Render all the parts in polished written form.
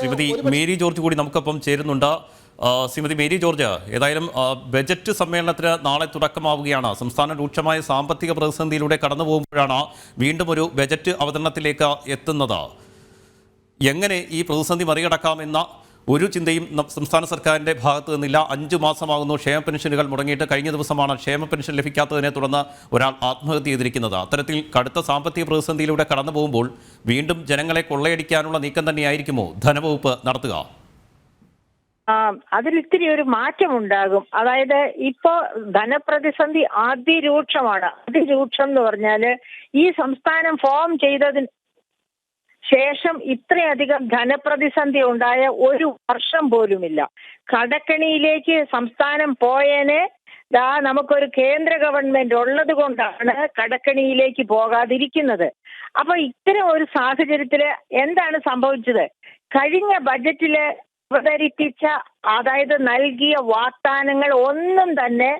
Shrimati Mary George കൂടി നമുക്കൊപ്പം ചേരുന്നുണ്ട്. ശ്രീമതി മേരി ജോർജ്, ഏതായാലും ബജറ്റ് സമ്മേളനത്തിന് നാളെ തുടക്കമാവുകയാണ്. സംസ്ഥാനം രൂക്ഷമായ സാമ്പത്തിക പ്രതിസന്ധിയിലൂടെ കടന്നു പോകുമ്പോഴാണ് വീണ്ടും ഒരു ബജറ്റ് അവതരണത്തിലേക്ക് എത്തുന്നത്. എങ്ങനെ ഈ പ്രതിസന്ധി മറികടക്കാമെന്ന ഒരു ചിന്തയും സംസ്ഥാന സർക്കാരിൻ്റെ ഭാഗത്തു നിന്നില്ല. 5 മാസമാകുന്നു ക്ഷേമ പെൻഷനുകൾ മുടങ്ങിയിട്ട്. കഴിഞ്ഞ ദിവസമാണ് ക്ഷേമ പെൻഷൻ ലഭിക്കാത്തതിനെ തുടർന്ന് ഒരാൾ ആത്മഹത്യ ചെയ്തിരിക്കുന്നത്. അത്തരത്തിൽ കടുത്ത സാമ്പത്തിക പ്രതിസന്ധിയിലൂടെ കടന്നു പോകുമ്പോൾ വീണ്ടും ജനങ്ങളെ കൊള്ളയടിക്കാനുള്ള നീക്കം തന്നെയായിരിക്കുമോ ധനവകുപ്പ് നടത്തുക? അതിലിത്തിരി ഒരു മാറ്റം ഉണ്ടാകും. അതായത് ഇപ്പോ ധനപ്രതിസന്ധി അതിരൂക്ഷമാണ്. അതിരൂക്ഷം എന്ന് പറഞ്ഞാല് ഈ സംസ്ഥാനം ഫോം ചെയ്തതിന് ശേഷം ഇത്രയധികം ധനപ്രതിസന്ധി ഉണ്ടായ ഒരു വർഷം പോലുമില്ല. കടക്കണിയിലേക്ക് സംസ്ഥാനം പോയേനെ നമുക്കൊരു കേന്ദ്ര ഗവൺമെന്റ് ഉള്ളത് കൊണ്ടാണ് കടക്കണിയിലേക്ക് പോകാതിരിക്കുന്നത്. അപ്പൊ ഇത്തരം ഒരു സാഹചര്യത്തില് എന്താണ് സംഭവിച്ചത്? കഴിഞ്ഞ ബജറ്റില് അവതരിപ്പിച്ച, അതായത് നൽകിയ വാഗ്ദാനങ്ങൾ ഒന്നും തന്നെ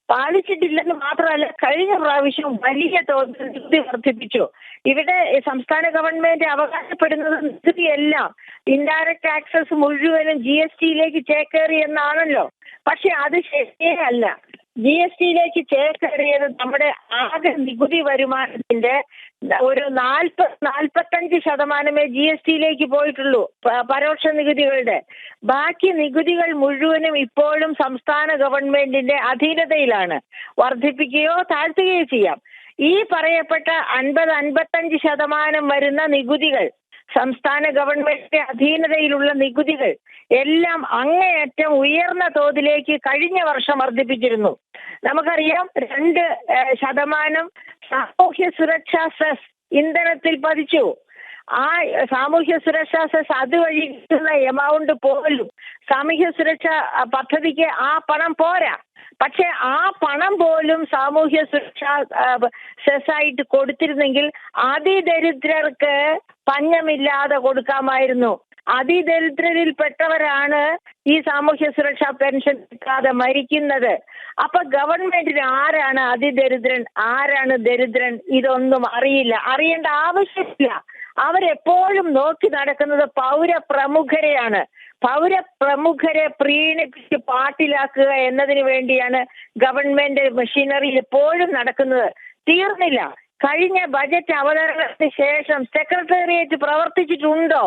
പാലിച്ചിട്ടില്ലെന്ന് മാത്രമല്ല, കഴിഞ്ഞ പ്രാവശ്യം വലിയ തോതിൽ നികുതി വർദ്ധിപ്പിച്ചു. ഇവിടെ സംസ്ഥാന ഗവൺമെന്റ് അവകാശപ്പെടുന്നത് നികുതിയെല്ലാം ഇൻഡയറക്ട് ടാക്സസ് മുഴുവനും GST ചേക്കേറി എന്നാണല്ലോ. പക്ഷെ അത് ശരിയേ അല്ല. GST ചേക്കേറിയത് നമ്മുടെ ആകെ നികുതി വരുമാനത്തിന്റെ ഒരു 40-45% GST പോയിട്ടുള്ളൂ, പരോക്ഷ നികുതികളുടെ. ബാക്കി നികുതികൾ മുഴുവനും ഇപ്പോഴും സംസ്ഥാന ഗവൺമെന്റിന്റെ അധീനതയിലാണ്. വർദ്ധിപ്പിക്കുകയോ താഴ്ത്തുകയോ ചെയ്യാം. ഈ പറയപ്പെട്ട 50-55% വരുന്ന നികുതികൾ, സംസ്ഥാന ഗവൺമെന്റിന്റെ അധീനതയിലുള്ള നികുതികൾ എല്ലാം അങ്ങേയറ്റം ഉയർന്ന തോതിലേക്ക് കഴിഞ്ഞ വർഷം വർദ്ധിപ്പിച്ചിരുന്നു. നമുക്കറിയാം, 2% സാമൂഹ്യ സുരക്ഷാ സെസ് ഇന്ധനത്തിൽ പതിച്ചു. ആ സാമൂഹ്യ സുരക്ഷാ സെസ് അതുവഴി കിട്ടുന്ന എമൗണ്ട് പോലും സാമൂഹ്യ സുരക്ഷാ പദ്ധതിക്ക് ആ പണം പോരാ. പക്ഷെ ആ പണം പോലും സാമൂഹ്യ സുരക്ഷാ സെസ്സായിട്ട് കൊടുത്തിരുന്നെങ്കിൽ അതിദരിദ്രർക്ക് പഞ്ഞമില്ലാതെ കൊടുക്കാമായിരുന്നു. അതിദരിദ്രരിൽപ്പെട്ടവരാണ് ഈ സാമൂഹ്യ സുരക്ഷാ പെൻഷൻ കിട്ടാതെ മരിക്കുന്നത്. അപ്പൊ ഗവൺമെന്റിന് ആരാണ് അതിദരിദ്രൻ, ആരാണ് ദരിദ്രൻ, ഇതൊന്നും അറിയേണ്ട ആവശ്യമില്ല. അവരെപ്പോഴും നോക്കി നടക്കുന്നത് പൗരപ്രമുഖരെയാണ്. പൗരപ്രമുഖരെ പ്രീണിപ്പിച്ച് പാട്ടിലാക്കുക എന്നതിന് വേണ്ടിയാണ് ഗവൺമെന്റ് മെഷീനറി എപ്പോഴും നടക്കുന്നത്. തീർന്നില്ല. കഴിഞ്ഞ ബജറ്റ് അവതരണത്തിന് ശേഷം സെക്രട്ടേറിയറ്റ് പ്രവർത്തിച്ചിട്ടുണ്ടോ?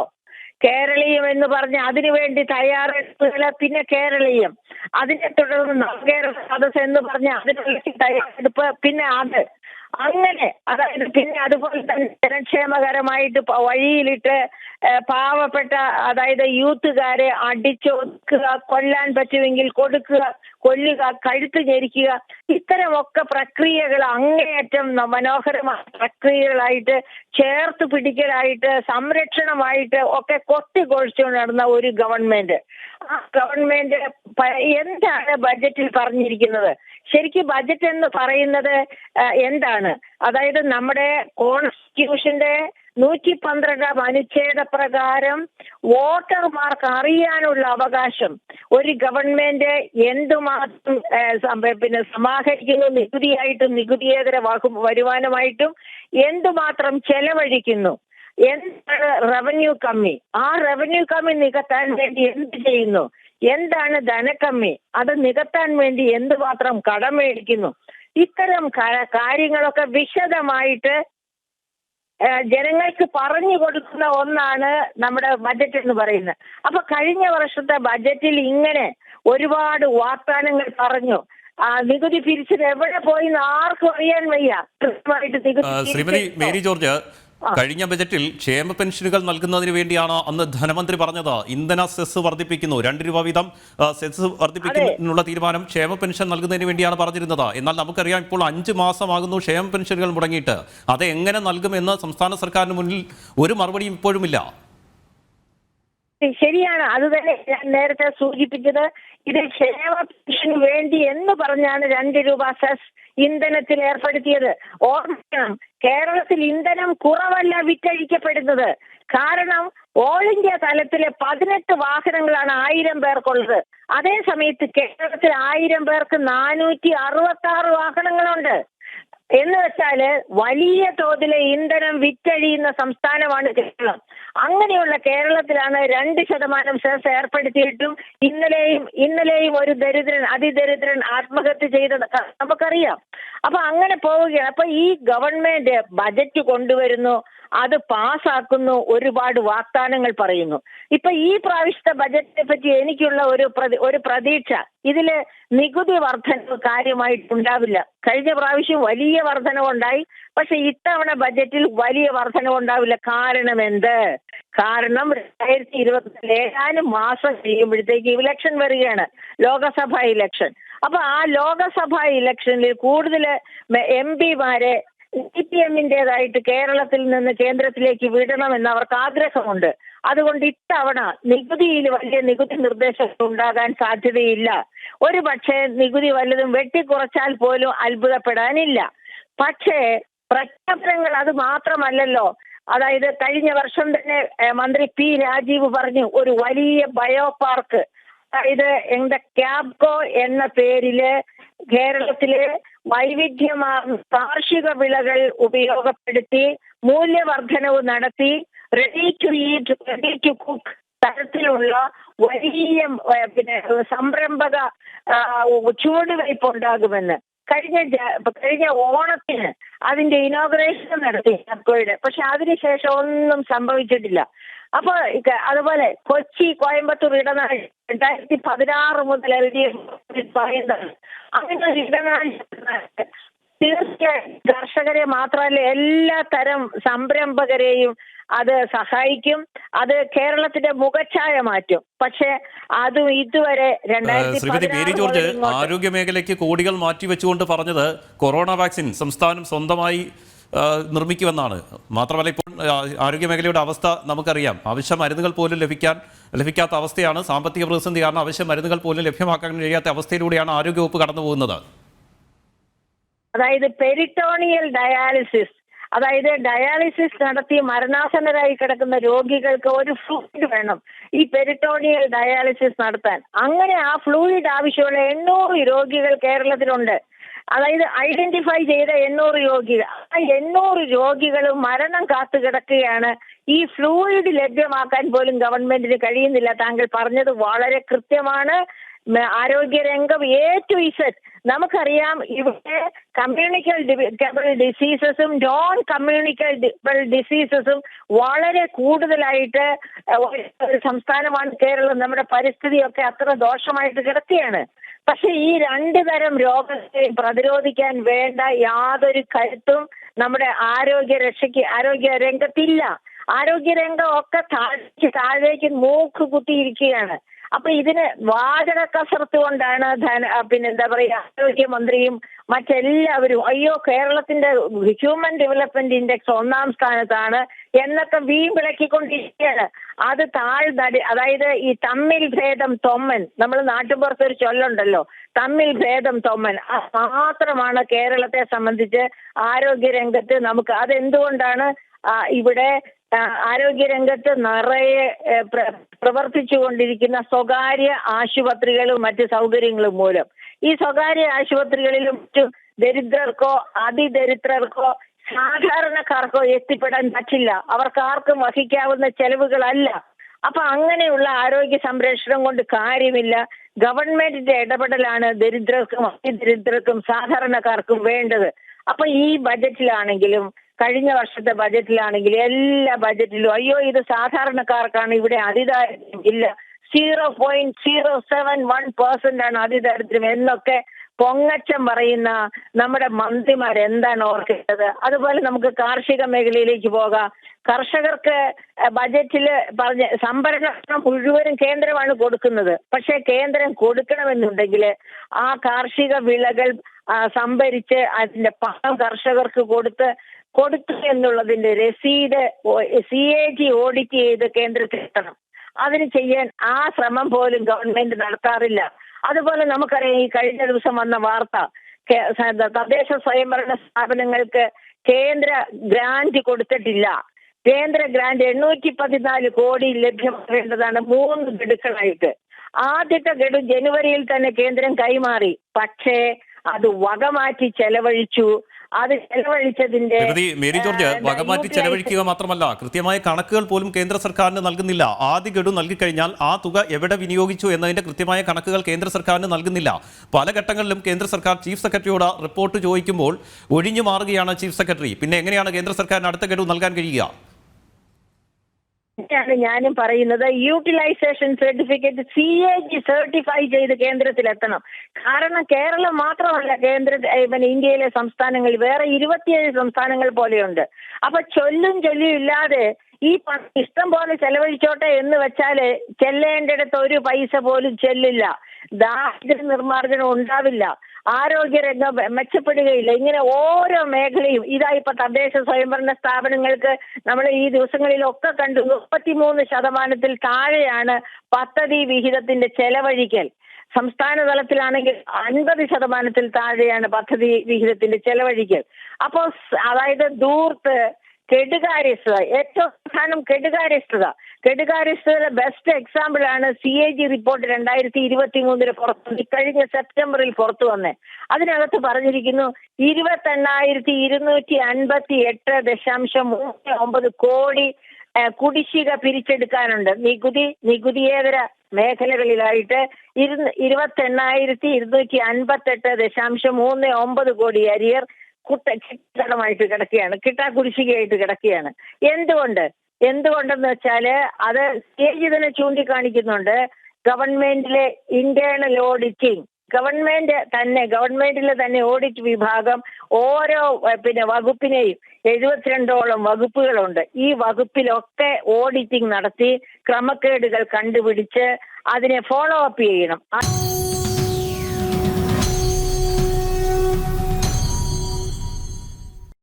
കേരളീയം എന്ന് പറഞ്ഞ് അതിനുവേണ്ടി തയ്യാറെടുപ്പുകൾ, പിന്നെ കേരളീയം, അതിനെ തുടർന്ന് നവകേരള സദസ് എന്ന് പറഞ്ഞ് അതിനുള്ള തയ്യാറെടുപ്പ്, പിന്നെ അങ്ങനെ അതായത് പിന്നെ അതുപോലെ തന്നെ ജനക്ഷേമകരമായിട്ട് വഴിയിലിട്ട് പാവപ്പെട്ട, അതായത് യൂത്തുകാരെ അടിച്ചൊതുക്കുക, കൊല്ലാൻ പറ്റുമെങ്കിൽ കൊല്ലുക, കഴുത്ത് ഞെരിക്കുക, ഇത്തരമൊക്കെ പ്രക്രിയകൾ അങ്ങേയറ്റം മനോഹരമായ പ്രക്രിയകളായിട്ട്, ചേർത്ത് പിടിക്കലായിട്ട്, സംരക്ഷണമായിട്ട് ഒക്കെ കൊത്തിക്കൊഴിച്ചുകൊണ്ട് നടന്ന ഒരു ഗവൺമെന്റ്. ആ ഗവൺമെന്റ് എന്താണ് ബജറ്റിൽ പറഞ്ഞിരിക്കുന്നത്? ശരിക്കും ബജറ്റ് എന്ന് പറയുന്നത് എന്താണ്? അതായത് നമ്മുടെ കോൺസ്റ്റിറ്റ്യൂഷന്റെ 112 അനുച്ഛേദ പ്രകാരം വോട്ടർമാർക്ക് അറിയാനുള്ള അവകാശം, ഒരു ഗവൺമെന്റ് എന്തുമാത്രം സമാഹരിക്കുന്നു, നികുതിയായിട്ടും നികുതിയേതര വരുമാനമായിട്ടും എന്തുമാത്രം ചെലവഴിക്കുന്നു, എന്താണ് റവന്യൂ കമ്മി, ആ റവന്യൂ കമ്മി നികത്താൻ വേണ്ടി എന്ത് ചെയ്യുന്നു, എന്താണ് ധനക്കമ്മി, അത് നികത്താൻ വേണ്ടി എന്തുമാത്രം കടം മേടിക്കുന്നു, ഇത്തരം കാര്യങ്ങളൊക്കെ വിശദമായിട്ട് ജനങ്ങൾക്ക് പറഞ്ഞു കൊടുക്കുന്ന ഒന്നാണ് നമ്മുടെ ബജറ്റ് എന്ന് പറയുന്നത്. അപ്പൊ കഴിഞ്ഞ വർഷത്തെ ബജറ്റിൽ ഇങ്ങനെ ഒരുപാട് വാഗ്ദാനങ്ങൾ പറഞ്ഞു. നികുതി പിരിച്ചത് എവിടെ പോയി ആർക്കും അറിയാൻ വയ്യ. ശ്രീമതി മേരി ജോർജ്, കഴിഞ്ഞ ബജറ്റിൽ ക്ഷേമ പെൻഷനുകൾ നൽകുന്നതിന് വേണ്ടിയാണ് അന്ന് ധനമന്ത്രി പറഞ്ഞത് ഇന്ധന സെസ് വർദ്ധിപ്പിക്കുന്നു, 2 രൂപ വീതം സെസ് വർദ്ധിപ്പിക്കുന്നതിനുള്ള തീരുമാനം ക്ഷേമ പെൻഷൻ നൽകുന്നതിന് വേണ്ടിയാണ് പറഞ്ഞിരുന്നത്. എന്നാൽ നമുക്കറിയാം, ഇപ്പോൾ 5 മാസമാകുന്നു ക്ഷേമ പെൻഷനുകൾ മുടങ്ങിയിട്ട്. അത് എങ്ങനെ നൽകുമെന്ന് സംസ്ഥാന സർക്കാരിന് മുന്നിൽ ഒരു മറുപടിയും ഇപ്പോഴുമില്ല. ശരിയാണ്. അത് തന്നെ ഞാൻ നേരത്തെ സൂചിപ്പിച്ചത്. ഇത് ക്ഷേമ പെൻഷന് വേണ്ടി എന്ന് പറഞ്ഞാണ് 2 രൂപ സെസ് ഇന്ധനത്തിൽ ഏർപ്പെടുത്തിയത്. ഓർമ്മിക്കണം, കേരളത്തിൽ ഇന്ധനം കുറവല്ല വിറ്റഴിക്കപ്പെടുന്നത്. കാരണം ഓൾ ഇന്ത്യ തലത്തിലെ 18 വാഹനങ്ങളാണ് 1000 പേർക്കുള്ളത്. അതേ സമയത്ത് കേരളത്തിൽ 1000 പേർക്ക് 466 വാഹനങ്ങളുണ്ട്. എന്ന് വെച്ചാല് വലിയ തോതിലെ ഇന്ധനം വിറ്റഴിയുന്ന സംസ്ഥാനമാണ് കേരളം. അങ്ങനെയുള്ള കേരളത്തിലാണ് 2% സെസ് ഏർപ്പെടുത്തിയിട്ടും ഇന്നലെയും ഒരു അതിദരിദ്രൻ ആത്മഹത്യ ചെയ്തത് നമുക്കറിയാം. അപ്പൊ അങ്ങനെ പോവുകയാണ്. അപ്പൊ ഈ ഗവൺമെന്റ് ബജറ്റ് കൊണ്ടുവരുന്നു, അത് പാസ്സാക്കുന്നു, ഒരുപാട് വാഗ്ദാനങ്ങൾ പറയുന്നു. ഇപ്പൊ ഈ പ്രാവശ്യത്തെ ബജറ്റിനെ പറ്റി എനിക്കുള്ള ഒരു പ്രതീക്ഷ, ഇതില് നികുതി വർധനവ് കാര്യമായിട്ടുണ്ടാവില്ല. കഴിഞ്ഞ പ്രാവശ്യം വലിയ വർധനവുണ്ടായി, പക്ഷെ ഇത്തവണ ബജറ്റിൽ വലിയ വർധനവുണ്ടാവില്ല. കാരണം എന്ത്? കാരണം 2024 ഏതാനും മാസം കഴിയുമ്പോഴത്തേക്ക് ഇലക്ഷൻ വരികയാണ്, ലോകസഭാ ഇലക്ഷൻ. അപ്പൊ ആ ലോകസഭാ ഇലക്ഷനിൽ കൂടുതൽ MP-മാരെ CPM-ന്റേതായിട്ട് കേരളത്തിൽ നിന്ന് കേന്ദ്രത്തിലേക്ക് വിടണമെന്ന് അവർക്ക് ആഗ്രഹമുണ്ട്. അതുകൊണ്ട് ഇത്തവണ നികുതിയിൽ വലിയ നികുതി നിർദ്ദേശങ്ങൾ ഉണ്ടാകാൻ സാധ്യതയില്ല. ഒരു പക്ഷേ നികുതി വല്ലതും വെട്ടിക്കുറച്ചാൽ പോലും അത്ഭുതപ്പെടാനില്ല. പക്ഷേ പ്രഖ്യാപനങ്ങൾ അത് മാത്രമല്ലല്ലോ. അതായത് കഴിഞ്ഞ വർഷം തന്നെ മന്ത്രി P. രാജീവ് പറഞ്ഞു ഒരു വലിയ ബയോ പാർക്ക്, അതായത് ക്യാബ്കോ എന്ന പേരില് കേരളത്തിലെ വൈവിധ്യമാർന്ന കാർഷിക വിളകൾ ഉപയോഗപ്പെടുത്തി മൂല്യവർദ്ധനവ് നടത്തി ready to eat, ready to cook തരത്തിലുള്ള വലിയ സംരംഭക ചുവടുവയ്പ് ഉണ്ടാകുമെന്ന് കഴിഞ്ഞ ഓണത്തിന് അതിന്റെ ഇനോഗ്രേഷൻ നടത്തി അപ്പോഴ്. പക്ഷെ അതിനുശേഷം ഒന്നും സംഭവിച്ചിട്ടില്ല. അപ്പൊ അതുപോലെ കൊച്ചി കോയമ്പത്തൂർ ഇടനാഴി 2016 മുതൽ LDF പറയുന്നത് അങ്ങനെ ഒരു ഇടനാഴി തീർച്ചയായും കർഷകരെ മാത്രമല്ല എല്ലാ തരം സംരംഭകരെയും അത് സഹായിക്കും. അത് കേരളത്തിന്റെ മുഖച്ഛായ മാറ്റും. പക്ഷെ അതും ഇതുവരെ ശ്രീമതി മേരി ജോർജ് ആരോഗ്യ മേഖലയ്ക്ക് കോടികൾ മാറ്റിവെച്ചുകൊണ്ട് പറഞ്ഞത് കൊറോണ വാക്സിൻ സംസ്ഥാനം സ്വന്തമായി നിർമ്മിക്കുമെന്നാണ്. മാത്രമല്ല ഇപ്പോൾ ആരോഗ്യ മേഖലയുടെ അവസ്ഥ നമുക്കറിയാം. അവശ്യ മരുന്നുകൾ പോലും ലഭിക്കാത്ത അവസ്ഥയാണ്. സാമ്പത്തിക പ്രതിസന്ധി കാരണം അവശ്യ മരുന്നുകൾ പോലും ലഭ്യമാക്കാൻ കഴിയാത്ത അവസ്ഥയിലൂടെയാണ് ആരോഗ്യവകുപ്പ് കടന്നു പോകുന്നത്. അതായത് പെരിറ്റോണിയൽ ഡയാലിസിസ്, അതായത് ഡയാലിസിസ് നടത്തി മരണാസന്നരായി കിടക്കുന്ന രോഗികൾക്ക് ഒരു ഫ്ലൂയിഡ് വേണം ഈ പെരിറ്റോണിയൽ ഡയാലിസിസ് നടത്താൻ. അങ്ങനെ ആ ഫ്ലൂയിഡ് ആവശ്യമുള്ള 800 രോഗികൾ കേരളത്തിലുണ്ട്. അതായത് ഐഡന്റിഫൈ ചെയ്ത 800 രോഗികൾ. ആ 800 രോഗികളും മരണം കാത്തു കിടക്കുകയാണ്. ഈ ഫ്ലൂയിഡ് ലഭ്യമാക്കാൻ പോലും ഗവൺമെന്റിന് കഴിയുന്നില്ല. താങ്കൾ പറഞ്ഞത് വളരെ കൃത്യമാണ്. ആരോഗ്യരംഗം A to Z നമുക്കറിയാം. ഇവിടെ കമ്മ്യൂണിക്കബിൾ ഡിസീസസും നോൺ കമ്മ്യൂണിക്കബിൾ ഡിസീസസും വളരെ കൂടുതലായിട്ട് ഒരു സംസ്ഥാനമാണ് കേരളം. നമ്മുടെ പരിസ്ഥിതിയൊക്കെ അത്ര ദോഷമായിട്ട് കിടക്കുകയാണ്. പക്ഷെ ഈ 2 തരം രോഗത്തെ പ്രതിരോധിക്കാൻ വേണ്ട യാതൊരു കരുത്തും നമ്മുടെ ആരോഗ്യ രംഗത്തില്ല. ആരോഗ്യരംഗം ഒക്കെ താഴേക്ക് മൂക്ക് കുത്തിയിരിക്കുകയാണ്. അപ്പൊ ഇതിന് വാചക കസർത്ത് കൊണ്ടാണ് ആരോഗ്യമന്ത്രിയും മറ്റെല്ലാവരും അയ്യോ കേരളത്തിന്റെ ഹ്യൂമൻ ഡെവലപ്മെന്റ് ഇൻഡെക്സ് 1ാം സ്ഥാനത്താണ് എന്നൊക്കെ വിളക്കിക്കൊണ്ടിരിക്കുകയാണ്. അത് അതായത് ഈ തമ്മിൽ ഭേദം തൊമ്മൻ, നമ്മൾ നാട്ടുപുറത്തൊരു ചൊല്ലുണ്ടല്ലോ, തമ്മിൽ ഭേദം തൊമ്മൻ. മാത്രമാണ് കേരളത്തെ സംബന്ധിച്ച് ആരോഗ്യരംഗത്ത് നമുക്ക്. അതെന്തുകൊണ്ടാണ്? ഇവിടെ ആരോഗ്യരംഗത്ത് നിറയെ പ്രവർത്തിച്ചു കൊണ്ടിരിക്കുന്ന സ്വകാര്യ ആശുപത്രികളും മറ്റ് സൗകര്യങ്ങളും മൂലം. ഈ സ്വകാര്യ ആശുപത്രികളിലും മറ്റു ദരിദ്രർക്കോ അതിദരിദ്രർക്കോ സാധാരണക്കാർക്കോ എത്തിപ്പെടാൻ പറ്റില്ല. അവർക്കാർക്കും വഹിക്കാവുന്ന ചെലവുകളല്ല. അപ്പൊ അങ്ങനെയുള്ള ആരോഗ്യ സംരക്ഷണം കൊണ്ട് കാര്യമില്ല. ഗവൺമെന്റിന്റെ ഇടപെടലാണ് ദരിദ്രർക്കും അതിദരിദ്രർക്കും സാധാരണക്കാർക്കും വേണ്ടത്. അപ്പൊ ഈ ബജറ്റിലാണെങ്കിലും കഴിഞ്ഞ വർഷത്തെ ബജറ്റിലാണെങ്കിലും എല്ലാ ബജറ്റിലും അയ്യോ ഇത് സാധാരണക്കാർക്കാണ്, ഇവിടെ അതിദാരിദ്ര്യം ഇല്ല, 0.071% ആണ് അതിദാരിദ്ര്യം എന്നൊക്കെ പൊങ്ങച്ചം പറയുന്ന നമ്മുടെ മന്ത്രിമാർ എന്താണ് ഓർക്കേണ്ടത്? അതുപോലെ നമുക്ക് കാർഷിക മേഖലയിലേക്ക് പോകാം. കർഷകർക്ക് ബജറ്റില് സംഭരണം മുഴുവനും കേന്ദ്രമാണ് കൊടുക്കുന്നത്. പക്ഷെ കേന്ദ്രം കൊടുക്കണമെന്നുണ്ടെങ്കിൽ ആ കാർഷിക വിളകൾ സംഭരിച്ച് അതിന്റെ പണം കർഷകർക്ക് കൊടുത്തു എന്നുള്ളതിന്റെ രസീത് CAG ഓഡിറ്റ് ചെയ്ത് കേന്ദ്രത്തിൽ എത്തണം. അതിന് ചെയ്യാൻ ആ ശ്രമം പോലും ഗവൺമെന്റ് നടത്താറില്ല. അതുപോലെ നമുക്കറിയാം ഈ കഴിഞ്ഞ ദിവസം വന്ന വാർത്ത, തദ്ദേശ സ്വയംഭരണ സ്ഥാപനങ്ങൾക്ക് കേന്ദ്ര ഗ്രാന്റ് കൊടുത്തിട്ടില്ല. കേന്ദ്ര ഗ്രാന്റ് 814 കോടി ലഭ്യമാകേണ്ടതാണ് 3 ഗഡുക്കളായിട്ട്. ആദ്യത്തെ ഗഡു ജനുവരിയിൽ തന്നെ കേന്ദ്രം കൈമാറി. പക്ഷേ അത് വകമാറ്റി ചെലവഴിച്ചു. അത് ചെലവഴിച്ചതിന്റെ മേരി ജോർജ് വകമാറ്റി ചെലവഴിക്കുക മാത്രമല്ല, കൃത്യമായ കണക്കുകൾ പോലും കേന്ദ്ര സർക്കാരിന് നൽകുന്നില്ല. ആദ്യ ഗഡു നൽകിക്കഴിഞ്ഞാൽ ആ തുക എവിടെ വിനിയോഗിച്ചു എന്നതിന്റെ കൃത്യമായ കണക്കുകൾ കേന്ദ്ര സർക്കാരിന് നൽകുന്നില്ല. പല ഘട്ടങ്ങളിലും കേന്ദ്ര സർക്കാർ ചീഫ് സെക്രട്ടറിയോട് റിപ്പോർട്ട് ചോദിക്കുമ്പോൾ ഒഴിഞ്ഞു മാറുകയാണ് ചീഫ് സെക്രട്ടറി. പിന്നെ എങ്ങനെയാണ് കേന്ദ്ര സർക്കാരിന് അടുത്ത ഗഡു നൽകാൻ കഴിയുക? ഞാനും പറയുന്നത് യൂട്ടിലൈസേഷൻ സർട്ടിഫിക്കറ്റ് CAG സർട്ടിഫൈ ചെയ്ത് കേന്ദ്രത്തിലെത്തണം. കാരണം കേരളം മാത്രമല്ല ഇന്ത്യയിലെ സംസ്ഥാനങ്ങൾ, വേറെ 27 സംസ്ഥാനങ്ങൾ പോലെയുണ്ട്. അപ്പൊ ചൊല്ലും ഇല്ലാതെ ഈ ഇഷ്ടം പോലെ ചെലവഴിച്ചോട്ടെ എന്ന് വെച്ചാല് ചെല്ലേണ്ടിടത്ത് ഒരു പൈസ പോലും ചെല്ലില്ല. ദാരിദ്ര്യ നിർമ്മാർജ്ജനം ഉണ്ടാവില്ല. ആരോഗ്യരംഗം മെച്ചപ്പെടുകയില്ല. ഇങ്ങനെ ഓരോ മേഖലയും ഇപ്പൊ തദ്ദേശ സ്വയംഭരണ സ്ഥാപനങ്ങൾക്ക് നമ്മൾ ഈ ദിവസങ്ങളിലൊക്കെ കണ്ടു 33% താഴെയാണ് പദ്ധതി വിഹിതത്തിന്റെ ചെലവഴിക്കൽ. സംസ്ഥാന തലത്തിലാണെങ്കിൽ 50% താഴെയാണ് പദ്ധതി വിഹിതത്തിന്റെ ചെലവഴിക്കൽ. അപ്പോ അതായത് ധൂർത്ത്, കെടുകാര്യസ്ഥത, ഏറ്റവും പ്രധാനം കെടുകാര്യസ്ഥതയുടെ ബെസ്റ്റ് എക്സാമ്പിൾ ആണ് CAG റിപ്പോർട്ട് 2023 പുറത്തു കഴിഞ്ഞ സെപ്റ്റംബറിൽ പുറത്തു വന്നേ. അതിനകത്ത് പറഞ്ഞിരിക്കുന്നു 28,258.39 കോടി കുടിശ്ശിക പിരിച്ചെടുക്കാനുണ്ട്. നികുതിയേതര മേഖലകളിലായിട്ട് 28,258.39 കോടി അരിയർ കടമായിട്ട് കിടക്കുകയാണ്, കിട്ടാക്കുടിശ്ശികയായിട്ട് കിടക്കുകയാണ്. എന്തുകൊണ്ടെന്ന് വെച്ചാല് അത് CAG തന്നെ ചൂണ്ടിക്കാണിക്കുന്നുണ്ട്. ഗവൺമെന്റിലെ ഇന്റേണൽ ഓഡിറ്റിംഗ്, ഗവൺമെന്റിലെ തന്നെ ഓഡിറ്റ് വിഭാഗം ഓരോ വകുപ്പിനെയും 72ഓളം വകുപ്പുകളുണ്ട്. ഈ വകുപ്പിലൊക്കെ ഓഡിറ്റിംഗ് നടത്തി ക്രമക്കേടുകൾ കണ്ടുപിടിച്ച് അതിനെ ഫോളോ അപ്പ് ചെയ്യണം.